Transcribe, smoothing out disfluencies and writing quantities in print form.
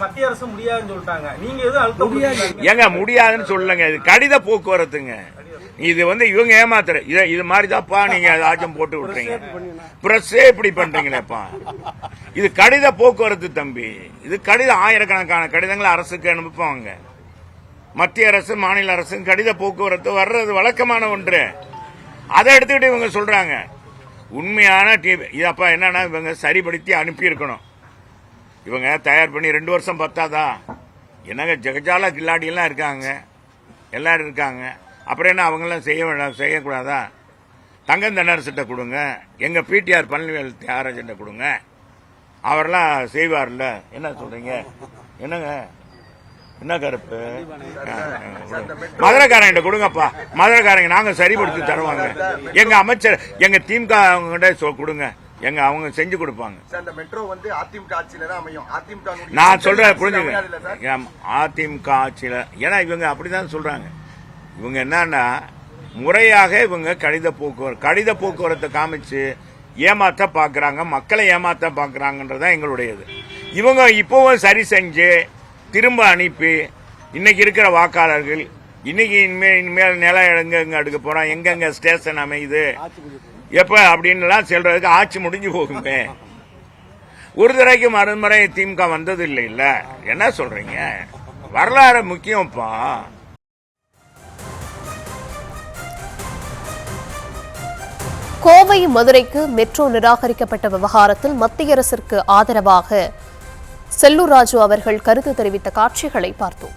மத்திய அரசு முடியாதுன்னு சொல்லிட்டாங்க. நீங்க எதுவும் அழுத்த ஏங்க முடியாதுன்னு சொல்லுங்க. இது கடித போக்குவரத்துங்க. இது இவங்க ஏமாத்துற இது மாதிரிதான்ப்பா. நீங்க ஆச்சம் போட்டு விட்டுறீங்க. பிரஸ்ஸே இப்படி பண்றீங்களேப்பா. இது கடித போக்குவரத்து தம்பி. இது கடிதம் ஆயிரக்கணக்கான கடிதங்களை அரசுக்கு அனுப்புவாங்க. மத்திய அரசு மாநில அரசு கடித போக்குவரத்து வர்றது வழக்கமான ஒன்று. அதை எடுத்துக்கிட்டு இவங்க சொல்றாங்க உண்மையான இதப்பா என்னன்னா இவங்க சரிபடுத்தி அனுப்பி இருக்கணும். இவங்க தயார் பண்ணி 2 வருஷம் பத்தாதா? என்னங்க ஜெகஜாலா கில்லாடி எல்லாம் இருக்காங்க, எல்லாரும் இருக்காங்க. அப்புறம் என்ன அவங்கெல்லாம் செய்யக்கூடாதா? தங்கம் தென்னரசிட்ட கொடுங்க, எங்க பிடிஆர் பழனிவேல் தியாகராஜன் கொடுங்க, அவரெல்லாம் செய்வார்ல. என்ன சொல்றீங்க? என்னங்க என்ன கருப்பு? மதுரைக்காரங்க கொடுங்கப்பா. மதுரைக்காரங்க நாங்க சரிபடுத்தி தருவாங்க. எங்க அமைச்சர் எங்க திமுக கொடுங்க, எங்க அவங்க செஞ்சு கொடுப்பாங்க. நான் சொல்றேன் புரிஞ்சுங்க. அதிமுக ஆட்சியில ஏன்னா இவங்க அப்படிதான் சொல்றாங்க. இவங்க என்னன்னா முறையாக இவங்க கடித போக்குவரத்தை காமிச்சு ஏமாத்த பாக்குறாங்க, மக்களை ஏமாத்த பாக்குறாங்கன்றதான் எங்களுடையது. இவங்க இப்பவும் சரி செஞ்சு திரும்ப அனுப்பி இன்னைக்கு இருக்கிற வாக்காளர்கள் இன்னைக்கு இனிமேல் நிலம் எங்க எடுக்க போறோம், எங்கெங்க ஸ்டேஷன் அமையுது எப்ப அப்படின்னு சொல்றதுக்கு ஆட்சி முடிஞ்சு போகுமே. ஒரு தடவைக்கு மறுமுறை திமுக வந்தது இல்ல. என்ன சொல்றீங்க? வரலாறு முக்கியம்ப்பா. கோவை மதுரைக்கு மெட்ரோ நிராகரிக்கப்பட்ட விவகாரத்தில் மத்திய அரசிற்கு ஆதரவாக செல்லூர் ராஜு அவர்கள் கருத்து தெரிவித்த காட்சிகளை பார்த்தோம்.